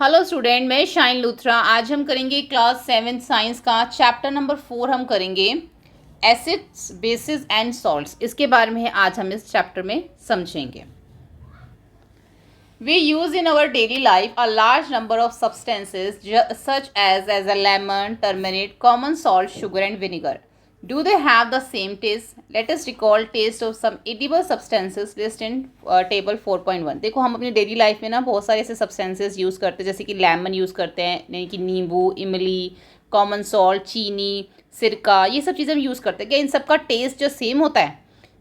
Hello student, मैं shine Luthra. आज हम करेंगे क्लास 7 साइंस का चैप्टर नंबर 4। हम करेंगे एसिड्स, बेसिस एंड सॉल्ट्स। इसके बारे में आज हम इस चैप्टर में समझेंगे। We use in our daily life a large number of substances such as a lemon, turmeric, common salt, sugar and vinegar. Do they have the same taste? Let us recall taste of some edible substances listed in table 4.1. देखो, हम अपनी daily life में ना बहुत सारे ऐसे substances use करते हैं, जैसे कि लेमन यूज़ करते हैं, यानी कि नींबू, इमली, कॉमन सॉल्ट, चीनी, सिरका, ये सब चीज़ें हम यूज़ करते हैं। क्या इन सब का टेस्ट जो सेम होता है?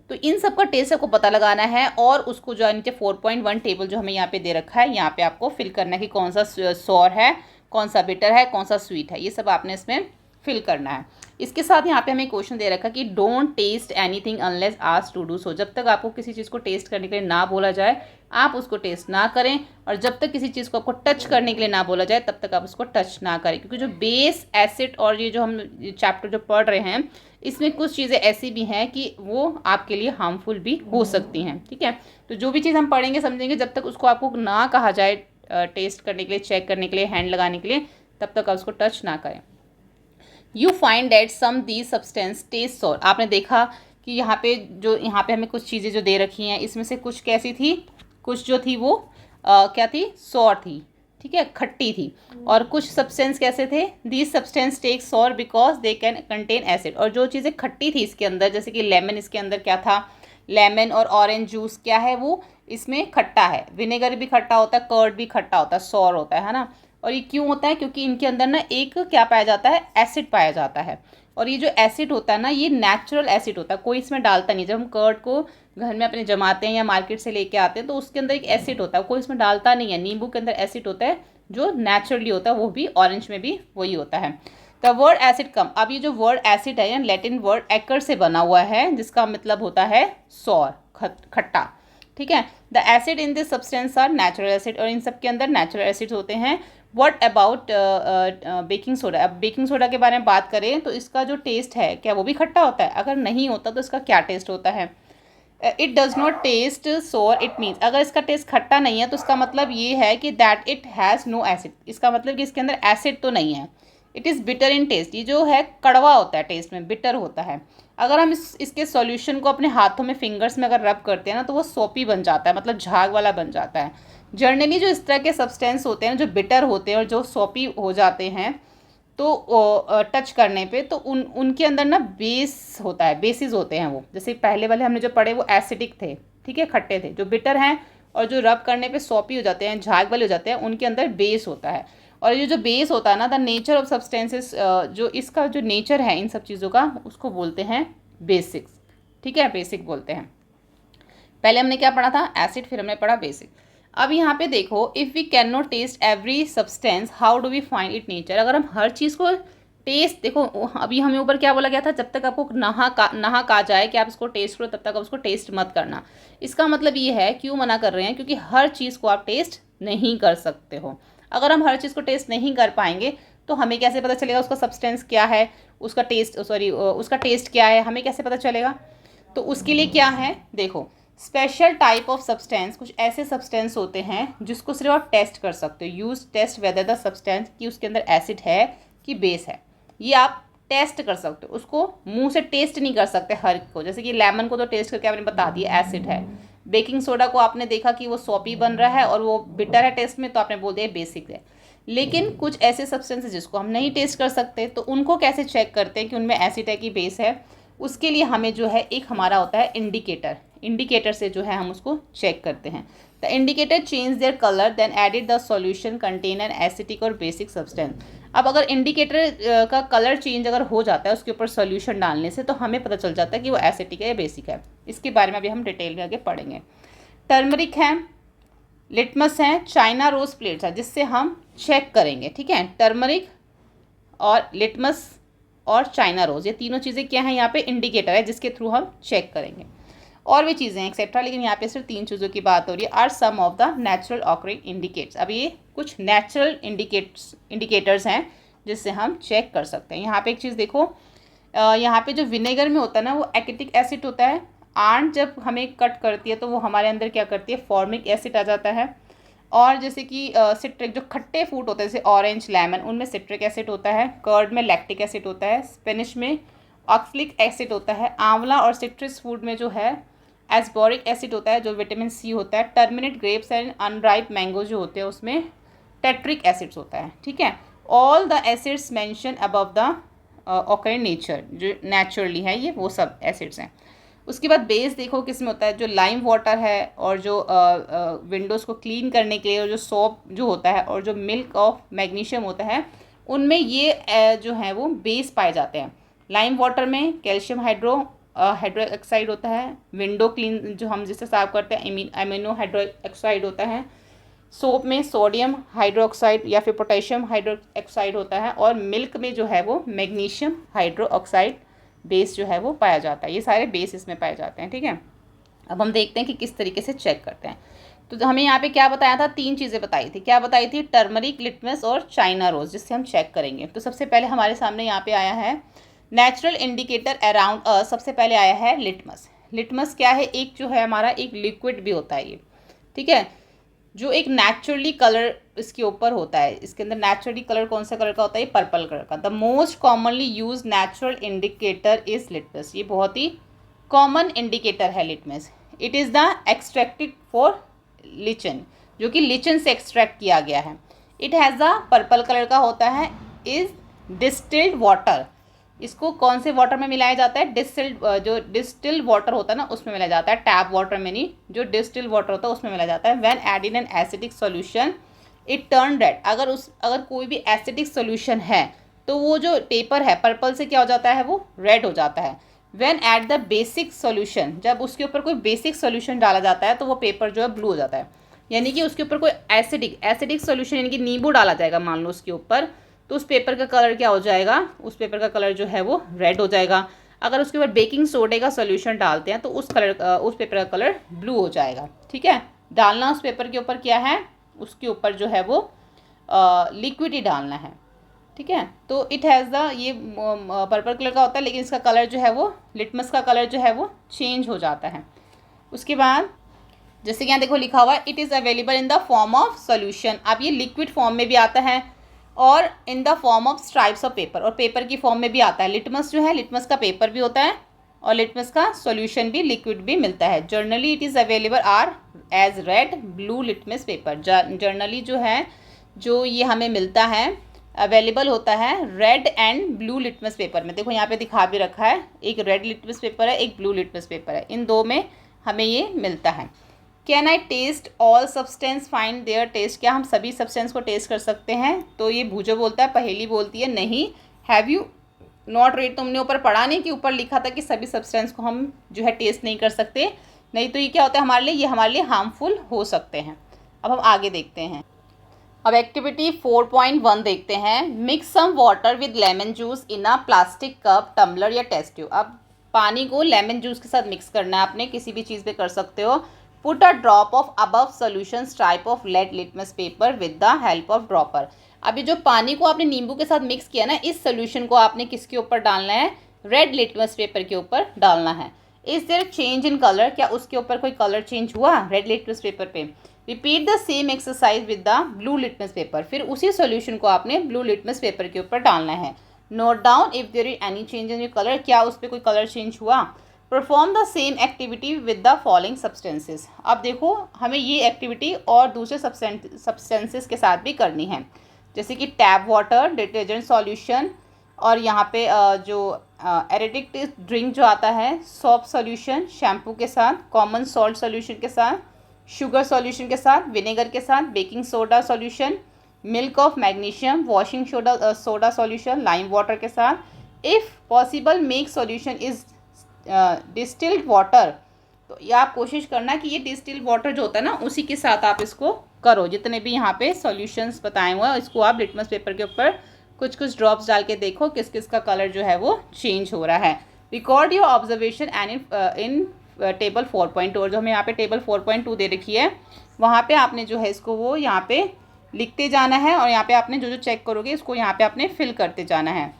तो इन सब का टेस्ट आपको पता लगाना है और उसको जो नीचे 4.1 टेबल जो हमें यहाँ पे दे रखा है, यहाँ पे आपको फिल करना है कि कौन सा सॉर है, कौन सा बिटर है, कौन सा स्वीट है। ये सब आपने इसमें फिल करना है। इसके साथ यहाँ पे हमें क्वेश्चन दे रखा है कि don't taste anything unless asked to do so. जब तक आपको किसी चीज़ को टेस्ट करने के लिए ना बोला जाए, आप उसको टेस्ट ना करें, और जब तक किसी चीज़ को आपको टच करने के लिए ना बोला जाए, तब तक आप उसको टच ना करें। क्योंकि जो बेस, एसिड और ये जो हम चैप्टर जो पढ़ रहे हैं, इसमें कुछ चीज़ें ऐसी भी हैं कि वो आपके लिए हार्मफुल भी हो सकती हैं। ठीक है, तो जो भी चीज़ हम पढ़ेंगे समझेंगे, जब तक उसको आपको ना कहा जाए टेस्ट करने के लिए, चेक करने के लिए, हैंड लगाने के लिए, तब तक आप उसको टच ना करें। You find that some the substance taste sour. आपने देखा कि यहाँ पे हमें कुछ चीज़ें जो दे रखी हैं, इसमें से कुछ कैसी थी, कुछ जो थी वो क्या थी, सॉर थी। ठीक है, खट्टी थी। और कुछ सब्सटेंस कैसे थे, these substance take sour because they can contain acid. और जो चीज़ें खट्टी थी इसके अंदर, जैसे कि लेमन, इसके अंदर क्या था, लेमन और ऑरेंज जूस क्या है, वो इसमें खट्टा है। विनेगर भी खट्टा होता है, कर्ड भी खट्टा होता है, सॉर होता है ना। और ये क्यों होता है, क्योंकि इनके अंदर ना एक क्या पाया जाता है, एसिड पाया जाता है। और ये जो एसिड होता है ना, ये नेचुरल एसिड होता है, कोई इसमें डालता नहीं। जब हम कर्ड को घर में अपने जमाते हैं या मार्केट से लेके आते हैं, तो उसके अंदर एक एसिड होता है, कोई इसमें डालता नहीं है। नींबू के अंदर एसिड होता है जो नेचुरली होता है, वो भी ऑरेंज में भी वही होता है। द वर्ड एसिड कम, अब ये जो वर्ड एसिड है, लैटिन वर्ड एक्कर से बना हुआ है, जिसका मतलब होता है सॉर, खट्टा। ठीक है, the acid in this substance are natural acid, और इन सब के अंदर नेचुरल एसिड्स होते हैं। What about baking soda. अब बेकिंग सोडा के बारे में बात करें तो इसका जो टेस्ट है, क्या वो भी खट्टा होता है? अगर नहीं होता तो इसका क्या टेस्ट होता है? इट डज़ नॉट टेस्ट सोर, इट मीन्स, अगर इसका टेस्ट खट्टा नहीं है तो इसका मतलब ये है कि that it has no acid. इसका मतलब कि इसके अंदर एसिड तो नहीं है। It is bitter in taste, ये जो है कड़वा होता है टेस्ट में, बिटर होता है। अगर हम इसके सॉल्यूशन को अपने हाथों में, फिंगर्स में अगर रब करते हैं ना, तो वो सोपी बन जाता है, मतलब झाग वाला बन जाता है। जनरली जो इस तरह के सब्सटेंस होते हैं, जो बिटर होते हैं और जो सोपी हो जाते हैं, तो टच करने पे तो उनके अंदर ना बेस होता है, बेसिस होते हैं वो। जैसे पहले वाले हमने जो पढ़े वो एसिडिक थे, ठीक है, खट्टे थे। जो बिटर हैं और जो रब करने पे सॉपी हो जाते हैं, झाग वाले हो जाते हैं, उनके अंदर बेस होता है। और ये जो बेस होता है ना, द नेचर ऑफ सब्सटेंसेस, जो इसका जो नेचर है इन सब चीज़ों का, उसको बोलते हैं बेसिक्स। ठीक है, बेसिक बोलते हैं। पहले हमने क्या पढ़ा था, एसिड, फिर हमने पढ़ा बेसिक। अब यहाँ पे देखो, if we can not taste every substance how do we find it nature. अगर हम हर चीज़ को टेस्ट, देखो अभी हमें ऊपर क्या बोला गया था, जब तक आपको नहा कहा जाए कि आप इसको टेस्ट करो, तब तक आप उसको टेस्ट मत करना। इसका मतलब ये है, क्यों मना कर रहे हैं, क्योंकि हर चीज़ को आप टेस्ट नहीं कर सकते हो। अगर हम हर चीज़ को टेस्ट नहीं कर पाएंगे तो हमें कैसे पता चलेगा उसका सब्सटेंस क्या है, उसका टेस्ट, उसका टेस्ट क्या है, हमें कैसे पता चलेगा? तो उसके लिए क्या है, देखो, स्पेशल टाइप ऑफ सब्सटेंस, कुछ ऐसे सब्सटेंस होते हैं जिसको सिर्फ आप टेस्ट कर सकते हो। Use test whether the substance, कि उसके अंदर एसिड है कि बेस है, ये आप टेस्ट कर सकते हो। उसको मुंह से टेस्ट नहीं कर सकते हर को। जैसे कि लेमन को तो टेस्ट करके आपने बता दिया एसिड है। बेकिंग सोडा को आपने देखा कि वो सॉपी बन रहा है और वो बिटर है टेस्ट में, तो आपने बोल दिया बेसिक है। लेकिन कुछ ऐसे सब्सटेंसेस जिसको हम नहीं टेस्ट कर सकते, तो उनको कैसे चेक करते हैं कि उनमें एसिड है कि बेस है? उसके लिए हमें जो है एक हमारा होता है इंडिकेटर। इंडिकेटर से जो है हम उसको चेक करते हैं। The indicator change their colour then added the solution contain an acidic or basic substance. अब अगर इंडिकेटर का कलर चेंज अगर हो जाता है उसके ऊपर सॉल्यूशन डालने से, तो हमें पता चल जाता है कि वो एसिटिक है या बेसिक है। इसके बारे में अभी हम डिटेल में आगे पढ़ेंगे। टर्मरिक है, लिटमस है, चाइना रोज प्लेट्स है, जिससे हम चेक करेंगे। ठीक है, टर्मरिक और लिटमस और चाइना रोज, ये तीनों चीज़ें क्या हैं, यहाँ पे इंडिकेटर है जिसके थ्रू हम चेक करेंगे। और भी चीज़ें हैं एक्सेट्रा, लेकिन यहाँ पे सिर्फ 3 चीज़ों की बात हो रही है। Are some of the natural occurring indicates. अब ये कुछ नेचुरल इंडिकेटर्स हैं जिससे हम चेक कर सकते हैं। यहाँ पे एक चीज़ देखो, यहाँ पे जो विनेगर में होता है ना, वो एसिटिक एसिड होता है। आंट जब हमें कट करती है तो वो हमारे अंदर क्या करती है, फॉर्मिक एसिड आ जाता है। और जैसे कि सिट्रिक जो खट्टे फ्रूट होते हैं जैसे ऑरेंज, लेमन, उनमें सिट्रिक एसिड होता है। कर्ड में लैक्टिक एसिड होता है। स्पेनिश में ऑक्सलिक एसिड होता है। आंवला और सिट्रस फूड में जो है एस्बोरिक एसिड होता है जो विटामिन सी होता है। Terminate grapes and unripe mango जो होते हैं उसमें टेट्रिक एसिड्स होता है। ठीक है, all the acids mention above the occur in nature, जो नेचुरली है ये वो सब एसिड्स हैं। उसके बाद बेस देखो किस में होता है, जो लाइम वाटर है और जो विंडोज़ को क्लीन करने के लिए और जो सोप जो होता है और जो मिल्क ऑफ मैग्नीशियम होता है उनमें ये जो है वो बेस पाए जाते हैं। लाइम वाटर में कैल्शियम हाइड्रोक्साइड होता है। विंडो क्लीन जो हम जिससे साफ करते हैं अमीनो हाइड्रोक्साइड होता है। सोप में सोडियम हाइड्रोक्साइड या फिर पोटेशियम हाइड्रोक्साइड होता है। और मिल्क में जो है वो मैग्नीशियम हाइड्रोक्साइड बेस जो है वो पाया जाता है। ये सारे बेस इसमें पाए जाते हैं। ठीक है, अब हम देखते हैं कि किस तरीके से चेक करते हैं। तो हमें यहाँ पे क्या बताया था, 3 चीज़ें बताई थी। क्या बताई थी? टर्मरिक, लिटमस और चाइना रोज, जिससे हम चेक करेंगे। तो सबसे पहले हमारे सामने यहाँ पे आया है नेचुरल इंडिकेटर अराउंड अस। सबसे पहले आया है लिटमस। लिटमस क्या है? एक जो है हमारा एक लिक्विड भी होता है ये। ठीक है, जो एक नेचुरली कलर इसके ऊपर होता है। इसके अंदर नेचुरली कलर कौन सा कलर का होता है? ये पर्पल कलर का। The most commonly use natural indicator is litmus. ये बहुत ही कॉमन इंडिकेटर है litmus. It is the extracted for lichen, जो कि लिचन से एक्सट्रैक्ट किया गया है। It has the purple colour का होता है। इज डिस्टिल्ड वाटर, इसको कौन से वाटर में मिलाया जाता है? डिस्टिल्ड, जो डिस्टिल्ड वाटर होता है ना उसमें मिलाया जाता है। टैप वाटर में नहीं, जो डिस्टिल्ड वाटर होता है उसमें मिलाया जाता है। When added an acidic solution it turn red. अगर कोई भी एसिडिक सॉल्यूशन है तो वो जो पेपर है पर्पल से क्या हो जाता है? वो रेड हो जाता है। When at the basic solution, जब उसके ऊपर कोई बेसिक सॉल्यूशन डाला जाता है तो वो पेपर जो है ब्लू हो जाता है। यानी कि उसके ऊपर कोई एसिडिक सॉल्यूशन यानी कि नींबू डाला जाएगा मान लो उसके ऊपर, तो उस पेपर का कलर क्या हो जाएगा? उस पेपर का कलर जो है वो रेड हो जाएगा। अगर उसके ऊपर बेकिंग सोडे का सॉल्यूशन डालते हैं तो उस पेपर का कलर ब्लू हो जाएगा। ठीक है, डालना उस पेपर के ऊपर क्या है? उसके ऊपर जो है वो लिक्विड ही डालना है। ठीक है, तो इट हैज़ द ये पर्पल कलर का होता है, लेकिन इसका कलर जो है वो लिटमस का कलर जो है वो चेंज हो जाता है। उसके बाद जैसे कि यहाँ देखो लिखा हुआ है it is available in the form of solution. अब ये लिक्विड फॉर्म में भी आता है और in the form of stripes of paper, और पेपर की फॉर्म में भी आता है। लिटमस जो है, लिटमस का पेपर भी होता है और लिटमस का सॉल्यूशन भी, लिक्विड भी मिलता है। Generally it is available are as red blue litmus paper. Generally जो है जो ये हमें मिलता है अवेलेबल होता है red and blue litmus paper में। देखो यहाँ पे दिखा भी रखा है, एक रेड लिटमस पेपर है, एक ब्लू लिटमस पेपर है। इन दो में हमें ये मिलता है। Can I taste all substance find their taste? क्या हम सभी सब्सटेंस को टेस्ट कर सकते हैं? तो ये भूजो बोलता है, पहेली बोलती है नहीं। हैव यू नॉट रेड, तुमने ऊपर पढ़ा नहीं कि ऊपर लिखा था कि सभी सब्सटेंस को हम जो है टेस्ट नहीं कर सकते? नहीं, तो ये क्या होता है हमारे लिए? ये हमारे लिए हार्मफुल हो सकते हैं। अब हम आगे देखते हैं। अब एक्टिविटी 4.1 देखते हैं। Mix some water with lemon juice in a plastic cup, tumbler या टेस्ट ट्यूब। अब पानी को लेमन जूस के साथ मिक्स करना है आपने, किसी भी चीज़ पे कर सकते हो। Put a drop of above solution type of red litmus paper with the help of dropper. अभी जो पानी को आपने नींबू के साथ मिक्स किया ना, इस सोल्यूशन को आपने किसके ऊपर डालना है? रेड लिटमस पेपर के ऊपर डालना है। Is there change in colour? क्या उसके ऊपर कोई कलर चेंज हुआ रेड लिटमस पेपर पे? Repeat the same exercise with the blue litmus paper. फिर उसी सॉल्यूशन को आपने ब्लू लिटमस पेपर के ऊपर डालना है। Note down if there is any change in your colour. क्या उस पर कोई कलर चेंज हुआ? Perform the same activity with the following substances. अब देखो हमें ये एक्टिविटी और दूसरे सब्सटेंसेस के साथ भी करनी है, जैसे कि टैप वाटर, डिटर्जेंट सॉल्यूशन, और यहाँ पे जो एरेटिक ड्रिंक जो आता है, सोप सॉल्यूशन शैम्पू के साथ, कॉमन सॉल्ट सॉल्यूशन के साथ, शुगर सॉल्यूशन के साथ, विनेगर के साथ, baking soda solution, milk of magnesium, washing soda solution, lime water के साथ। If possible make solution is distilled water. तो ये आप कोशिश करना कि ये डिस्टिल्ड वाटर जो होता है ना उसी के साथ आप इसको करो। जितने भी यहाँ पे सॉल्यूशंस बताए हुए हैं इसको आप लिटमस पेपर के ऊपर कुछ कुछ ड्रॉप्स डाल के देखो किस किस का कलर जो है वो चेंज हो रहा है। Record your observation and in table 4.2, और जो हमें यहाँ पे टेबल 4.2 दे रखी है वहाँ पे आपने जो है इसको वो यहाँ पे लिखते जाना है, और यहाँ पे आपने जो जो चेक करोगे इसको यहाँ पे आपने फिल करते जाना है।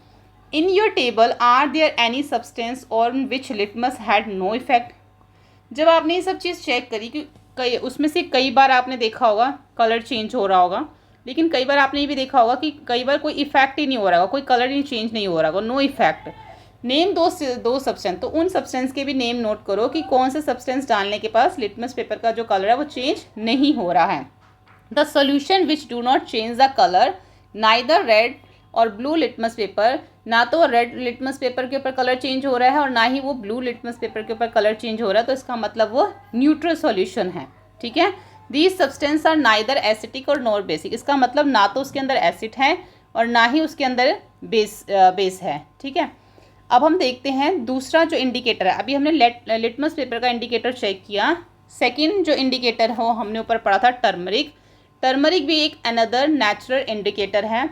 In your table are there any substance on which litmus had no effect? जब आपने ये सब चीज़ चेक करी कि उसमें से कई बार आपने देखा होगा कलर चेंज हो रहा होगा, लेकिन कई बार आपने ये भी देखा होगा कि कई बार कोई इफेक्ट ही नहीं हो रहा होगा, कोई कलर ही चेंज नहीं हो रहा होगा, नो इफेक्ट। नेम दो सब्सटेंस, तो उन सब्सटेंस के भी नेम नोट करो कि कौन से सब्सटेंस डालने के पास लिटमस पेपर का जो कलर है वो चेंज नहीं हो रहा है। The solution which do not change the colour, neither red और ब्लू लिटमस पेपर, ना तो रेड लिटमस पेपर के ऊपर कलर चेंज हो रहा है और ना ही वो ब्लू लिटमस पेपर के ऊपर कलर चेंज हो रहा है, तो इसका मतलब वो न्यूट्रल सॉल्यूशन है। ठीक है, these substance are neither acidic or nor basic, इसका मतलब ना तो उसके अंदर एसिड है और ना ही उसके अंदर बेस है। ठीक है, अब हम देखते हैं दूसरा जो इंडिकेटर है। अभी हमने लिटमस पेपर का इंडिकेटर चेक किया। सेकंड जो इंडिकेटर हो हमने ऊपर पढ़ा था टर्मरिक। टर्मरिक भी एक अनदर नेचुरल इंडिकेटर है।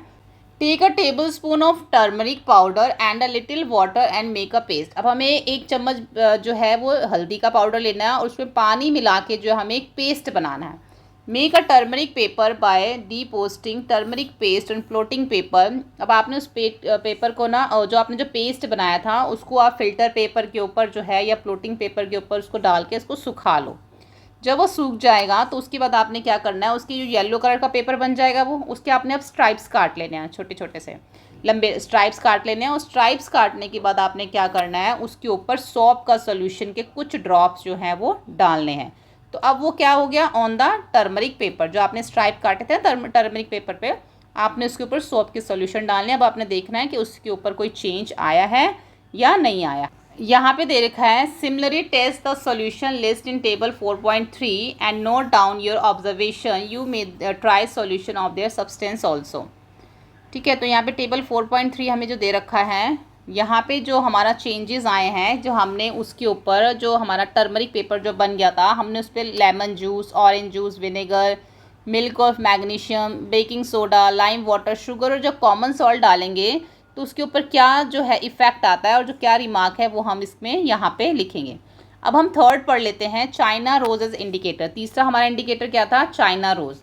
Take a tablespoon of turmeric powder and a little water and make a paste. अब हमें एक चम्मच जो है वो हल्दी का पाउडर लेना है और उसमें पानी मिला के जो हमें एक पेस्ट बनाना है। Make a turmeric paper by depositing turmeric paste on floating paper. अब आपने उस पेपर को ना, जो आपने जो पेस्ट बनाया था उसको आप फिल्टर पेपर के ऊपर जो है या फ्लोटिंग पेपर के ऊपर उसको डाल के उसको सुखा लो। जब वो सूख जाएगा तो उसके बाद आपने क्या करना है, उसकी जो येलो कलर का पेपर बन जाएगा वो उसके आपने अब स्ट्राइप्स काट लेने हैं, छोटे छोटे से लंबे स्ट्राइप्स काट लेने हैं। और स्ट्राइप्स काटने के बाद आपने क्या करना है, उसके ऊपर सौंफ का सोल्यूशन के कुछ ड्रॉप्स जो हैं वो डालने हैं। तो अब वो क्या हो गया, ऑन द टर्मरिक पेपर, जो आपने स्ट्राइप काटे थे टर्मरिक पेपर पे आपने उसके ऊपर सौंफ के सोल्यूशन डालने। अब आपने देखना है कि उसके ऊपर कोई चेंज आया है या नहीं आया। यहाँ पे दे रखा है similarly test the solution list in table 4.3 and note down your observation, you may try solution of their substance also. ठीक है, तो यहाँ पे टेबल 4.3 हमें जो दे रखा है, यहाँ पे जो हमारा चेंजेस आए हैं, जो हमने उसके ऊपर जो हमारा टर्मरिक पेपर जो बन गया था हमने उस पर lemon juice, orange juice, vinegar, milk of magnesium, baking soda, lime water, sugar और जो कॉमन सॉल्ट डालेंगे तो उसके ऊपर क्या जो है इफ़ेक्ट आता है और जो क्या रिमार्क है वो हम इसमें यहाँ पे लिखेंगे। अब हम थर्ड पढ़ लेते हैं, चाइना रोज एज इंडिकेटर। तीसरा हमारा इंडिकेटर क्या था, चाइना रोज़।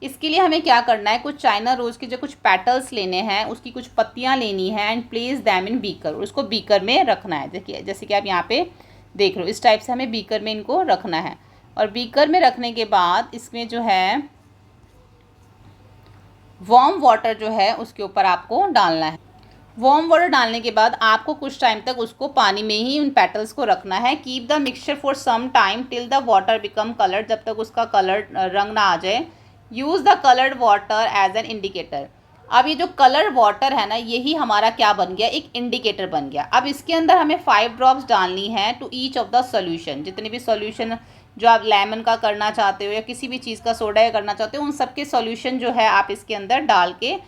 इसके लिए हमें क्या करना है, कुछ चाइना रोज़ के जो कुछ पेटल्स लेने हैं, उसकी कुछ पत्तियाँ लेनी हैं and place them in beaker, और उसको बीकर में रखना है। देखिए जैसे कि आप यहाँ पे देख रहे हो, इस टाइप से हमें बीकर में इनको रखना है। और बीकर में रखने के बाद इसमें जो है वार्म वाटर जो है उसके ऊपर आपको डालना है। वार्म वाटर डालने के बाद आपको कुछ टाइम तक उसको पानी में ही उन पेटल्स को रखना है। Keep the mixture for some time till the water become coloured, जब तक उसका कलर रंग ना आ जाए। Use the coloured water as an indicator. अब ये जो कलर्ड वाटर है ना, यही हमारा क्या बन गया, एक इंडिकेटर बन गया। अब इसके अंदर हमें 5 ड्रॉप्स डालनी है to each of the solution. जितने भी सोल्यूशन जो आप लेमन का करना चाहते हो या किसी भी चीज़ का सोडा का करना चाहते हो, उन सबके सोल्यूशन जो है आप इसके अंदर डाल के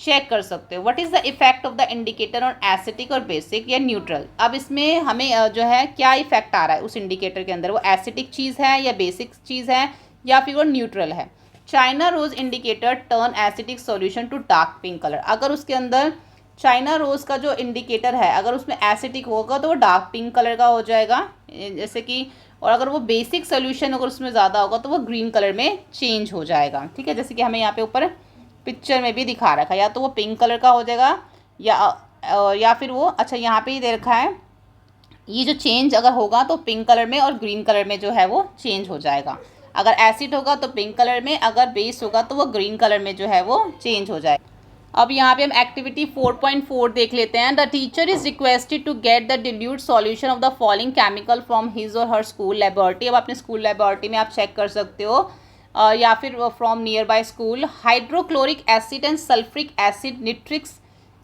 चेक कर सकते हो। What is the effect of the indicator on acetic or basic या न्यूट्रल। अब इसमें हमें जो है क्या इफेक्ट आ रहा है उस इंडिकेटर के अंदर, वो एसिटिक चीज़ है या बेसिक चीज़ है या फिर वो न्यूट्रल है। China rose indicator turn acidic solution to dark pink colour. अगर उसके अंदर चाइना रोज़ का जो इंडिकेटर है अगर उसमें एसिटिक होगा तो वो डार्क पिंक कलर का हो जाएगा, जैसे कि, और अगर वो बेसिक सोल्यूशन अगर उसमें ज़्यादा होगा तो वो ग्रीन कलर में चेंज हो जाएगा। ठीक है, जैसे कि हमें यहाँ पे ऊपर पिक्चर में भी दिखा रखा है, या तो वो पिंक कलर का हो जाएगा या फिर वो, अच्छा यहाँ पे ही दे रखा है, ये जो चेंज अगर होगा तो पिंक कलर में और ग्रीन कलर में जो है वो चेंज हो जाएगा। अगर एसिड होगा तो पिंक कलर में, अगर बेस होगा तो वो ग्रीन कलर में जो है वो चेंज हो जाएगा। अब यहाँ पे हम एक्टिविटी 4.4 देख लेते हैं। The teacher is requested to get the dilute solution of the following chemical from his or her school laboratory. अब अपने स्कूल लेबोरेटरी में आप चेक कर सकते हो, या फिर from nearby school. Hydrochloric acid and sulphuric acid, nitric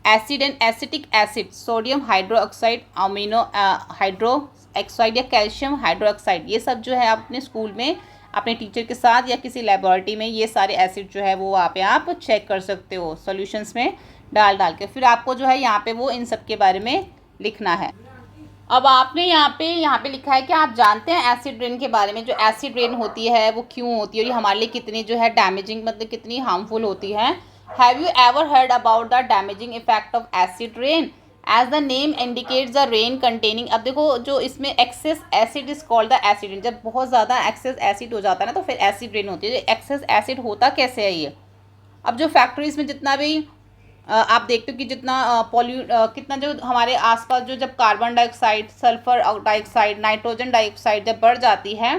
acid and acetic acid, sodium hydroxide, amino hydroxide या कैल्शियम हाइड्रोक्साइड, ये सब जो है आप अपने स्कूल में अपने टीचर के साथ या किसी लेबोरेटरी में ये सारे एसिड जो है वो वहाँ पे आप चेक कर सकते हो सॉल्यूशंस में डाल के। फिर आपको जो है यहाँ पे वो इन सब के बारे में लिखना है। अब आपने यहाँ पे लिखा है कि आप जानते हैं एसिड रेन के बारे में। जो एसिड रेन होती है वो क्यों होती है और ये हमारे लिए कितनी जो है डैमेजिंग, मतलब कितनी हार्मफुल होती है। Have you ever heard about the damaging effect of acid rain as the name indicates the rain containing. अब देखो जो इसमें excess acid is called the acid rain. जब बहुत ज़्यादा एक्सेस एसिड हो जाता है ना तो फिर एसिड रेन होती है। एक्सेस एसिड होता कैसे है ये, अब जो फैक्ट्रीज में जितना भी आप देखते हो कि जितना कितना जो हमारे आसपास जो जब carbon dioxide, sulphur dioxide, nitrogen dioxide जब बढ़ जाती है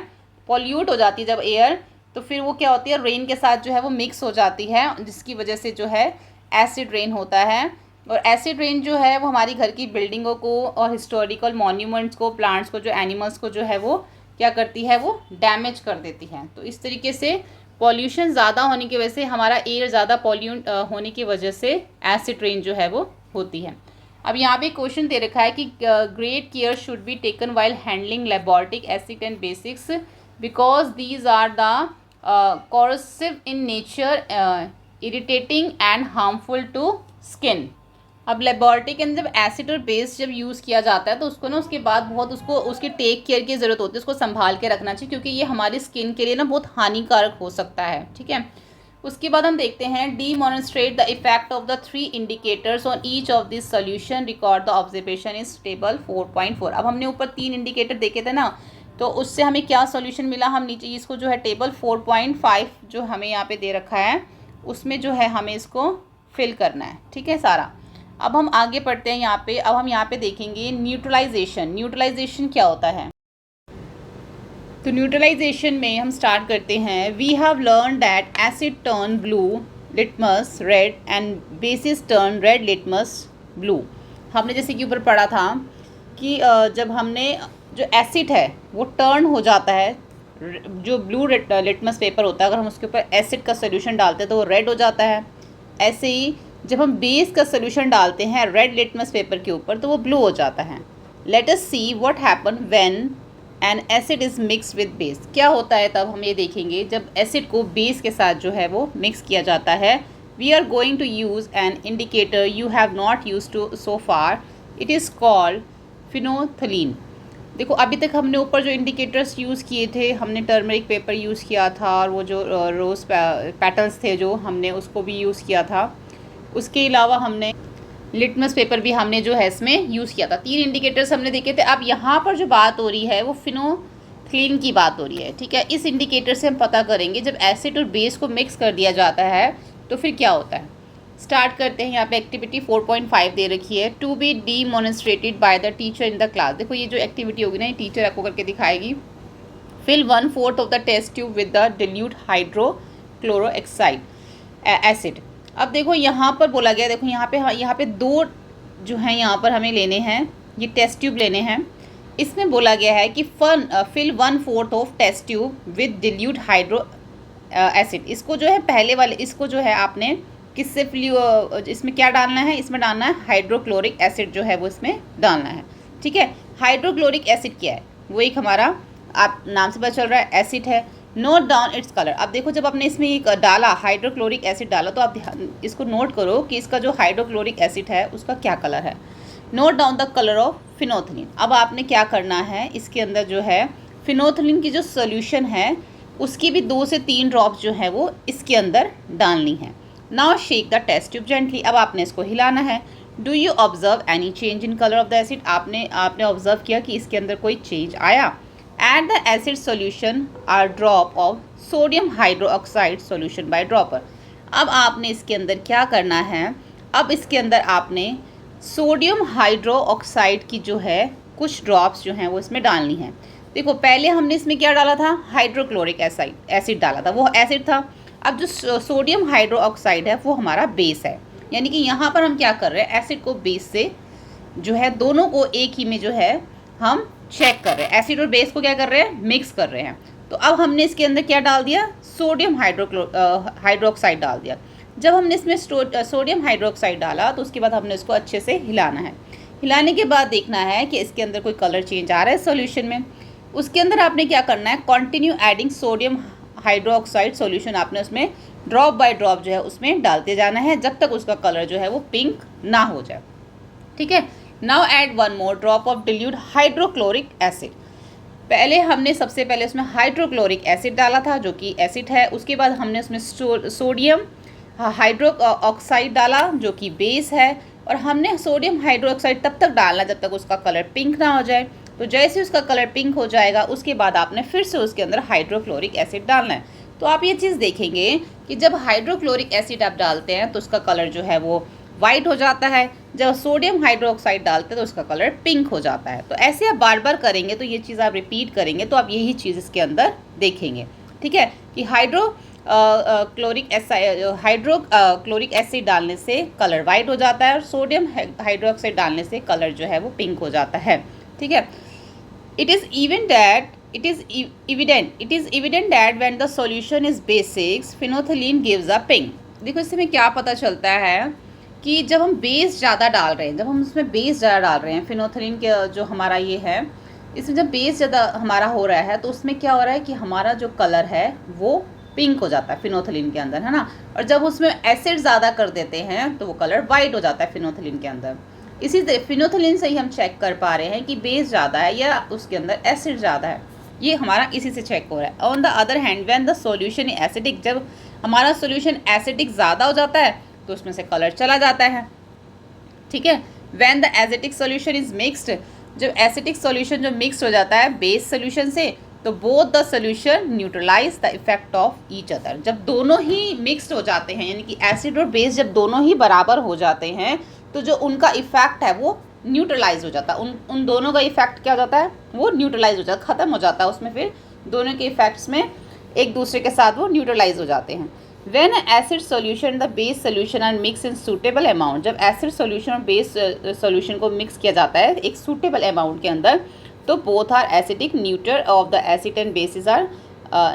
पॉल्यूट हो जाती है जब एयर, तो फिर वो क्या होती है, रेन के साथ जो है वो मिक्स हो जाती है, जिसकी वजह से जो है एसिड रेन होता है। और एसिड रेन जो है वो हमारी घर की बिल्डिंगों को और हिस्टोरिकल मॉन्यूमेंट्स को, प्लांट्स को, जो एनिमल्स को जो है वो क्या करती है, वो डैमेज कर देती है। तो इस तरीके से पॉल्यूशन ज़्यादा होने की वजह से, हमारा एयर ज़्यादा पॉल्यूट होने की वजह से एसिड रेन जो है वो होती है। अब यहाँ पे क्वेश्चन दे रखा है कि great care should be taken while handling laboratory acid and basics because these are the corrosive in nature, irritating and harmful to skin। अब लेबोरेटरी के अंदर जब एसिड और बेस जब यूज़ किया जाता है तो उसको ना उसके बाद बहुत उसको उसकी टेक केयर की ज़रूरत होती है, उसको संभाल के रखना चाहिए, क्योंकि ये हमारी स्किन के लिए ना बहुत हानिकारक हो सकता है। ठीक है, उसके बाद हम देखते हैं demonstrate the effect of the 3 indicators on each of this solution, record the observation is table 4.4। अब हमने ऊपर 3 इंडिकेटर देखे थे ना, तो उससे हमें क्या सॉल्यूशन मिला, हम नीचे इसको जो है टेबल 4.5 जो हमें यहाँ पे दे रखा है उसमें जो है हमें इसको फिल करना है। ठीक है सारा। अब हम आगे पढ़ते हैं यहाँ पे। अब हम यहाँ पे देखेंगे न्यूट्रलाइजेशन। न्यूट्रलाइजेशन क्या होता है, तो न्यूट्रलाइजेशन में हम स्टार्ट करते हैं। We have learn that acid turn blue litmus red and bases turn red litmus blue. हमने जैसे कि ऊपर पढ़ा था कि जब हमने जो एसिड है वो टर्न हो जाता है, जो ब्लू लिटमस पेपर होता है, अगर हम उसके ऊपर एसिड का सोल्यूशन डालते हैं तो वो रेड हो जाता है। ऐसे ही जब हम बेस का सोल्यूशन डालते हैं रेड लिटमस पेपर के ऊपर तो वो ब्लू हो जाता है। Let us see what happen when an acid is mix with base. क्या होता है तब हम ये देखेंगे जब एसिड को बेस के साथ जो है वो मिक्स किया जाता है। We are going to use an indicator you have not use to so far, it is called phenolphthalein. देखो अभी तक हमने ऊपर जो इंडिकेटर्स यूज़ किए थे, हमने टर्मरिक पेपर यूज़ किया था और वो जो रोज़ पेटल्स थे जो हमने उसको भी यूज़ किया था। उसके अलावा हमने लिटमस पेपर भी हमने जो है इसमें यूज़ किया था। 3 इंडिकेटर्स हमने देखे थे। अब यहाँ पर जो बात हो रही है वो फिनोथलीन की बात हो रही है। ठीक है, इस इंडिकेटर से हम पता करेंगे जब एसिड और बेस को मिक्स कर दिया जाता है तो फिर क्या होता है। स्टार्ट करते हैं। यहाँ पे एक्टिविटी 4.5 दे रखी है, to be demonstrated by the teacher in the class. देखो ये जो एक्टिविटी होगी ना, ये टीचर आपको करके दिखाएगी। Fill 1/4 of the test tube with the dilute hydrochloric acid. अब देखो यहाँ पर बोला गया, देखो यहाँ पे 2 जो हैं यहाँ पर हमें लेने हैं, ये टेस्ट ट्यूब लेने हैं। इसमें बोला गया है कि fill 1/4 of test tube with dilute hydro acid. इसको जो है पहले वाले इसको जो है आपने किससे इसमें क्या डालना है, इसमें डालना है हाइड्रोक्लोरिक एसिड जो है वो इसमें डालना है। ठीक है, हाइड्रोक्लोरिक एसिड क्या है, वो एक हमारा आप नाम से पता चल रहा है एसिड है। Note down its colour. अब देखो जब आपने इसमें एक डाला हाइड्रोक्लोरिक एसिड डाला तो आप इसको नोट करो कि इसका जो हाइड्रोक्लोरिक एसिड है उसका क्या कलर है। Note down the colour of phenolphthalein. अब आपने क्या करना है, इसके अंदर जो है फिनोथलीन की जो सोल्यूशन है उसकी भी 2 से 3 ड्रॉप्स जो है वो इसके अंदर डालनी है। Now shake the test tube gently. अब आपने इसको हिलाना है। Do you observe any change in colour of the acid. आपने ऑब्जर्व किया कि इसके अंदर कोई चेंज आया। Add the acid solution are drop of sodium hydroxide solution by dropper. अब आपने इसके अंदर क्या करना है, अब इसके अंदर आपने सोडियम हाइड्रोक्साइड की जो है कुछ ड्रॉप्स जो हैं वो इसमें डालनी है। देखो पहले हमने इसमें क्या डाला था, हाइड्रोक्लोरिक एसिड डाला था, वो एसिड था। अब जो सोडियम हाइड्रोक्साइड है वो हमारा बेस है, यानी कि यहाँ पर हम क्या कर रहे हैं, एसिड को बेस से जो है दोनों को एक ही में जो है हम चेक कर रहे हैं। एसिड और बेस को क्या कर रहे हैं, मिक्स कर रहे हैं। तो अब हमने इसके अंदर क्या डाल दिया, सोडियम हाइड्रोक्साइड डाल दिया। जब हमने इसमें सोडियम हाइड्रोक्साइड डाला तो उसके बाद हमने इसको अच्छे से हिलाना है। हिलाने के बाद देखना है कि इसके अंदर कोई कलर चेंज आ रहा है सॉल्यूशन में। उसके अंदर आपने क्या करना है, continue adding sodium hydroxide solution आपने उसमें ड्रॉप बाय ड्रॉप जो है उसमें डालते जाना है जब तक उसका कलर जो है वो पिंक ना हो जाए। ठीक है, now add 1 more drop of dilute hydrochloric acid. पहले हमने सबसे पहले उसमें हाइड्रोक्लोरिक एसिड डाला था जो कि एसिड है। उसके बाद हमने उसमें सोडियम हाइड्रोक्साइड डाला जो कि बेस है, और हमने सोडियम हाइड्रोक्साइड तब तक डालना जब तक उसका कलर पिंक ना हो जाए। तो जैसे उसका कलर पिंक हो जाएगा उसके बाद आपने फिर से उसके अंदर हाइड्रोक्लोरिक एसिड डालना है। तो आप ये चीज़ देखेंगे कि जब हाइड्रोक्लोरिक एसिड आप डालते हैं तो उसका कलर जो है वो वाइट हो जाता है। जब सोडियम हाइड्रोक्साइड डालते हैं तो उसका कलर पिंक हो जाता है। तो ऐसे आप बार बार करेंगे तो ये चीज़ आप रिपीट करेंगे तो आप यही चीज़ इसके अंदर देखेंगे, ठीक है, कि क्लोरिक एसिड डालने से कलर वाइट हो जाता है और सोडियम हाइड्रोक्साइड डालने से कलर जो है वो पिंक हो जाता है, ठीक है। It is evident that when the solution is basics, phenolphthalein gives a pink. देखो इससे हमें क्या पता चलता है कि जब हम बेस ज़्यादा डाल रहे हैं, जब हम उसमें बेस ज़्यादा डाल रहे हैं, फिनोथिलीन के जो हमारा ये है, इसमें जब बेस ज़्यादा हमारा हो रहा है तो उसमें क्या हो रहा है कि हमारा जो कलर है वो पिंक हो जाता है फिनोथिलीन के अंदर, है ना। और जब उसमें एसिड ज़्यादा कर देते हैं तो वो कलर वाइट हो जाता है फिनोथिलीन के अंदर। इसी फिनोथिलीन से ही हम चेक कर पा रहे हैं कि बेस ज़्यादा है या उसके अंदर एसिड ज़्यादा है, ये हमारा इसी से चेक हो रहा है। On the other hand when the solution acidic, जब हमारा सॉल्यूशन एसिडिक ज़्यादा हो जाता है तो उसमें से कलर चला जाता है, ठीक है। When the acidic solution is mixed, जब एसिडिक सॉल्यूशन जो मिक्स हो जाता है बेस सॉल्यूशन से तो both the solution neutralise the effect of each other. जब दोनों ही मिक्स्ड हो जाते हैं यानी कि एसिड और बेस जब दोनों ही बराबर हो जाते हैं तो जो उनका इफेक्ट है वो न्यूट्रलाइज हो जाता है। उन दोनों का इफेक्ट क्या हो जाता है, वो न्यूट्रलाइज हो जाता है, ख़त्म हो जाता है उसमें, फिर दोनों के इफेक्ट्स में एक दूसरे के साथ वो न्यूट्रलाइज हो जाते हैं। When acid solution the base solution are mix in suitable amount, जब एसिड सॉल्यूशन और बेस सॉल्यूशन को मिक्स किया जाता है एक सूटेबल अमाउंट के अंदर तो both are acidic, neutral of the acid and bases are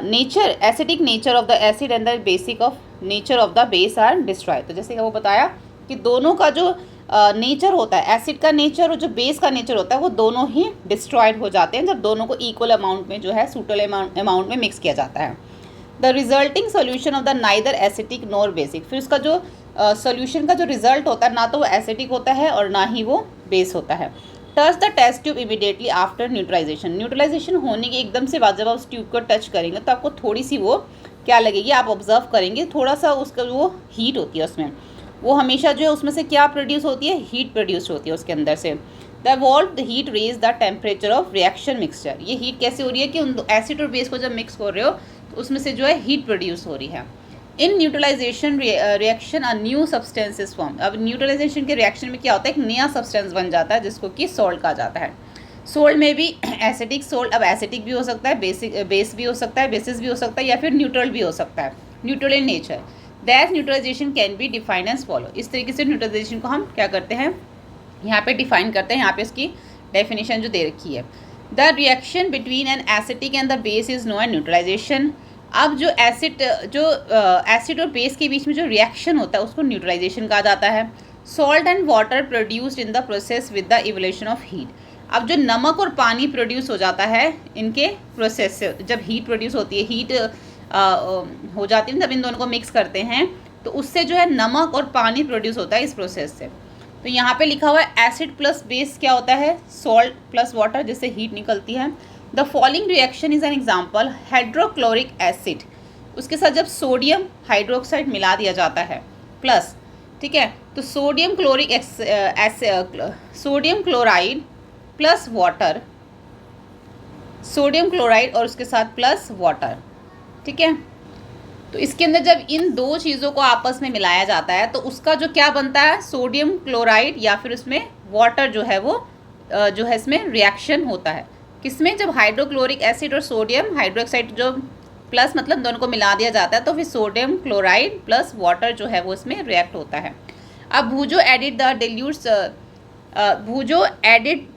nature, acidic nature of the acid and the basic of nature of the base are destroy. तो जैसे कि वो बताया कि दोनों का जो नेचर होता है, एसिड का नेचर और जो बेस का नेचर होता है वो दोनों ही डिस्ट्रॉयड हो जाते हैं जब दोनों को इक्वल अमाउंट में जो है सूटेबल अमाउंट में मिक्स किया जाता है। The resulting solution of the neither acidic nor basic, फिर उसका जो सोल्यूशन का जो रिजल्ट होता है ना तो वो एसिडिक होता है और ना ही वो बेस होता है। Touch the test tube immediately after neutralisation, neutralisation होने के एकदम से बाद जब आप उस ट्यूब को टच करेंगे तो आपको थोड़ी सी वो क्या लगेगी, आप ऑब्जर्व करेंगे थोड़ा सा उसका वो हीट होती है उसमें, वो हमेशा जो है उसमें से क्या प्रोड्यूस होती है, हीट प्रोड्यूस होती है उसके अंदर से। The evolved the heat raise the temperature of reaction mixture, ये हीट कैसे हो रही है कि उन एसिड और बेस को जब मिक्स कर रहे हो तो उसमें से जो है हीट प्रोड्यूस हो रही है। In neutralisation reaction a new substance is form, अब न्यूट्रलाइजेशन के रिएक्शन में क्या होता है, एक नया सब्सटेंस बन जाता है जिसको कि सोल्ट कहा जाता है। सोल्ट में भी एसिडिक सोल्ट, अब एसिडिक भी हो सकता है, बेस भी हो सकता है, बेसिस भी हो सकता है या फिर न्यूट्रल भी हो सकता है, neutral in nature. That neutralisation can be defined as follow, इस तरीके से न्यूट्रलाइजेशन को हम क्या करते हैं यहाँ पे डिफाइन करते हैं, यहाँ पे इसकी डेफिनेशन जो दे रखी है। The reaction between an acidic and the base is known neutralisation, अब जो एसिड और बेस के बीच में जो रिएक्शन होता है उसको न्यूट्रलाइजेशन कहा जाता है। Salt and water produced in the process with the evolution of heat, अब जो नमक और पानी प्रोड्यूस हो जाता है इनके प्रोसेस से, जब हीट प्रोड्यूस होती है, हीट हो जाती है जब इन दोनों को मिक्स करते हैं तो उससे जो है नमक और पानी प्रोड्यूस होता है इस प्रोसेस से। तो यहाँ पे लिखा हुआ है एसिड प्लस बेस क्या होता है, सॉल्ट प्लस वाटर, जिससे हीट निकलती है। The following reaction is an example, hydrochloric acid, उसके साथ जब सोडियम हाइड्रोक्साइड मिला दिया जाता है प्लस, ठीक है, तो sodium chloride plus water, sodium chloride और उसके साथ प्लस वाटर, ठीक है। तो इसके अंदर जब इन दो चीज़ों को आपस में मिलाया जाता है तो उसका जो क्या बनता है, सोडियम क्लोराइड या फिर उसमें वाटर जो है वो जो है इसमें रिएक्शन होता है, किसमें, जब हाइड्रोक्लोरिक एसिड और सोडियम हाइड्रोक्साइड जो प्लस मतलब दोनों को मिला दिया जाता है तो फिर सोडियम क्लोराइड प्लस वाटर जो है वो इसमें रिएक्ट होता है। अब भूजो added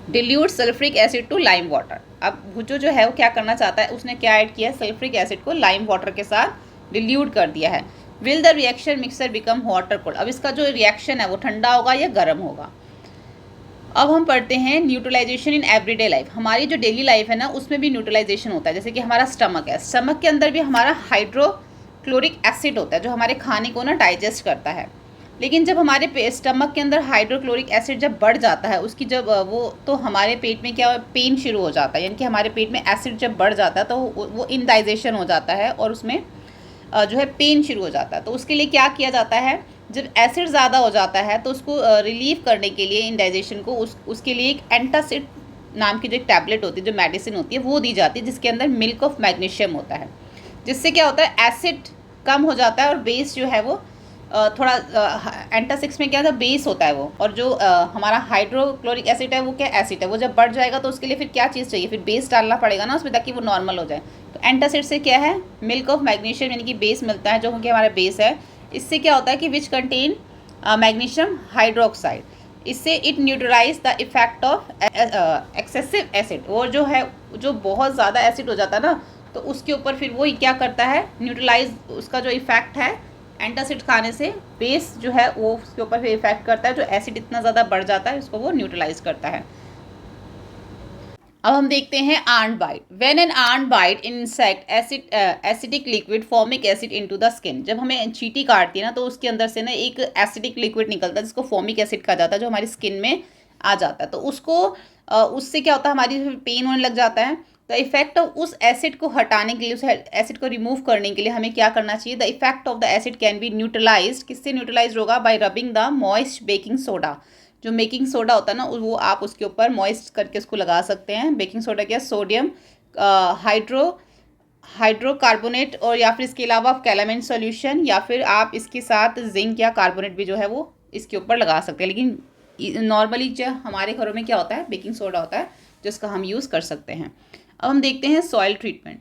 dilute sulphuric acid to lime water, अब भुजो जो है वो क्या करना चाहता है, उसने क्या ऐड किया, सल्फ्रिक एसिड को लाइम वाटर के साथ डिल्यूट कर दिया है। Will the reaction mixer become hot और कोल्ड, अब इसका जो रिएक्शन है वो ठंडा होगा या गर्म होगा। अब हम पढ़ते हैं न्यूट्रलाइजेशन इन एवरीडे लाइफ, हमारी जो डेली लाइफ है ना उसमें भी न्यूट्रलाइजेशन होता है। जैसे कि हमारा स्टमक है, स्टमक के अंदर भी हमारा हाइड्रोक्लोरिक एसिड होता है जो हमारे खाने को ना डाइजेस्ट करता है। लेकिन जब हमारे स्टमक के अंदर हाइड्रोक्लोरिक एसिड जब बढ़ जाता है उसकी जब वो तो हमारे पेट में क्या पेन शुरू हो जाता है, यानी कि हमारे पेट में एसिड जब बढ़ जाता है तो वो इनडाइजेशन हो जाता है और उसमें जो है पेन शुरू हो जाता है। तो उसके लिए क्या किया जाता है, जब एसिड ज़्यादा हो जाता है तो उसको रिलीव करने के लिए इनडाइजेशन को उसके लिए एक एंटासिड नाम की जो एक टैबलेट होती है, जो मेडिसिन होती है वो दी जाती है, जिसके अंदर मिल्क ऑफ मैग्नीशियम होता है, जिससे क्या होता है एसिड कम हो जाता है और बेस जो है वो थोड़ा एंटासिड्स में क्या था, बेस होता है वो, और जो हमारा हाइड्रोक्लोरिक एसिड है वो क्या एसिड है, वो जब बढ़ जाएगा तो उसके लिए फिर क्या चीज़ चाहिए, फिर बेस डालना पड़ेगा ना उसमें ताकि वो नॉर्मल हो जाए। तो एंटासिड से क्या है, मिल्क ऑफ मैग्नीशियम यानी कि बेस मिलता है जो कि हमारा बेस है। इससे क्या होता है कि विच कंटेन मैग्नीशियम हाइड्रोक्साइड, इससे it neutralise the effect of excessive acid, और जो है जो बहुत ज़्यादा एसिड हो जाता है ना तो उसके ऊपर फिर वो क्या करता है, न्यूट्रलाइज, उसका जो इफेक्ट है एंटासिड खाने से बेस जो है वो उसके ऊपर फिर इफेक्ट करता है, जो एसिड इतना ज़्यादा बढ़ जाता है उसको वो न्यूट्रलाइज करता है। अब हम देखते हैं ant bite. When an ant bite insect acidic liquid formic acid into the skin, जब हमें चींटी काटती है ना तो उसके अंदर से ना एक एसिडिक लिक्विड निकलता है जिसको फॉर्मिक एसिड कहा जाता है, जो हमारी स्किन में आ जाता है। तो उसको उससे क्या होता है, हमारी पेन होने लग जाता है। द इफेक्ट ऑफ उस एसिड को हटाने के लिए, उस एसिड को रिमूव करने के लिए हमें क्या करना चाहिए, the effect of the acid can be neutralised, किससे न्यूट्रलाइज होगा, bye rubbing the moist baking soda. जो बेकिंग सोडा होता है ना वो आप उसके ऊपर मॉइस्ट करके उसको लगा सकते हैं। बेकिंग सोडा क्या, सोडियम हाइड्रोकार्बोनेट, और या फिर इसके अलावा कैलामाइन सॉल्यूशन, या फिर आप इसके साथ जिंक या कार्बोनेट भी जो है वो इसके ऊपर लगा सकते हैं। लेकिन नॉर्मली जो हमारे घरों में क्या होता है, बेकिंग सोडा होता है जिसका हम यूज़ कर सकते हैं। अब हम देखते हैं सॉइल ट्रीटमेंट।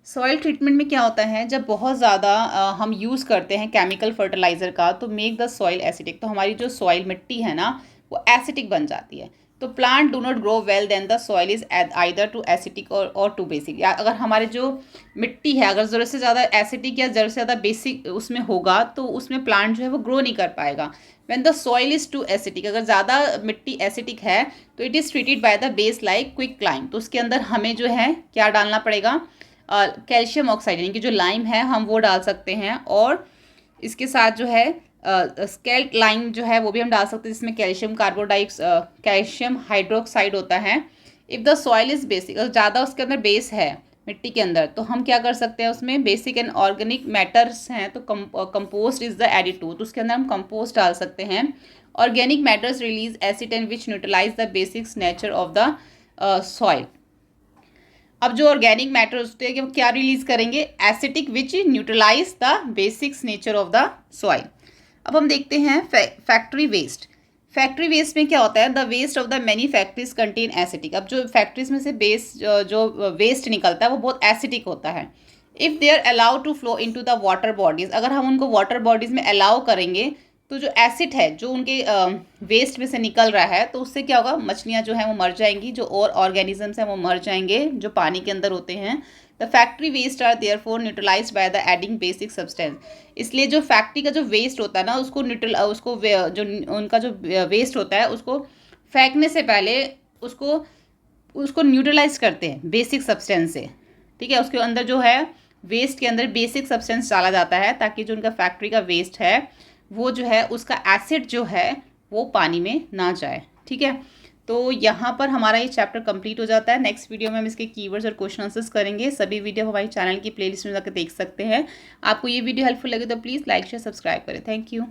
सॉइल ट्रीटमेंट में क्या होता है, जब बहुत ज़्यादा हम यूज़ करते हैं केमिकल फर्टिलाइज़र का तो मेक द सॉइल एसिडिक, तो हमारी जो सॉइल मिट्टी है ना वो एसिडिक बन जाती है। तो plant do not grow well then the soil is either too acidic or too basic, या अगर हमारे जो मिट्टी है अगर ज़रूरत से ज़्यादा एसिडिक या ज़रूरत से ज़्यादा बेसिक उसमें होगा तो उसमें प्लांट जो है वो ग्रो नहीं कर पाएगा। When the soil is too acidic, अगर ज़्यादा मिट्टी एसिडिक है तो it is treated by the base like quicklime, तो उसके अंदर हमें जो है क्या डालना पड़ेगा, कैल्शियम ऑक्साइड यानी कि जो लाइम है हम वो डाल सकते हैं, और इसके साथ जो है स्केल्ट लाइम जो है वो भी हम डाल सकते हैं जिसमें कैल्शियम हाइड्रोक्साइड होता है। If the soil is basic, अगर ज़्यादा उसके अंदर बेस है मिट्टी के अंदर तो हम क्या कर सकते हैं, उसमें बेसिक एंड ऑर्गेनिक मैटर्स हैं तो compost is the added to, तो उसके अंदर हम कंपोस्ट डाल सकते हैं। Organic matters release acid and which neutralise the basics nature of the soil. अब जो ऑर्गेनिक मैटर होते हैं वो क्या रिलीज करेंगे, acetic which neutralise the basics nature of the soil. अब हम देखते हैं फैक्ट्री वेस्ट। फैक्ट्री वेस्ट में क्या होता है, the waste of the many factories contain acetic, अब जो फैक्ट्रीज में से जो वेस्ट निकलता है वो बहुत एसिटिक होता है। If they are allowed to flow into the water bodies, अगर हम उनको वाटर बॉडीज़ में अलाउ करेंगे तो जो एसिड है जो उनके वेस्ट में से निकल रहा है तो उससे क्या होगा, मछलियाँ जो हैं वो मर जाएंगी, जो और ऑर्गेनिजम्स हैं वो मर जाएंगे जो पानी के अंदर होते हैं। The factory waste are therefore neutralised by the adding basic substance, इसलिए जो फैक्ट्री का जो वेस्ट होता है ना उसको जो उनका जो वेस्ट होता है उसको फेंकने से पहले उसको उसको न्यूट्रलाइज करते हैं बेसिक सब्सटेंस से। ठीक है, उसके अंदर जो है वेस्ट के अंदर बेसिक सब्सटेंस डाला जाता है ताकि जो उनका फैक्ट्री का वेस्ट है वो जो है उसका एसिड जो है वो पानी में ना जाए। ठीक है, तो यहाँ पर हमारा ये चैप्टर कंप्लीट हो जाता है। नेक्स्ट वीडियो में हम इसके कीवर्ड्स और क्वेश्चन आंसर्स करेंगे। सभी वीडियो हमारी चैनल की प्लेलिस्ट में जाकर देख सकते हैं। आपको ये वीडियो हेल्पफुल लगे तो प्लीज़ लाइक शेयर सब्सक्राइब करें। Thank you.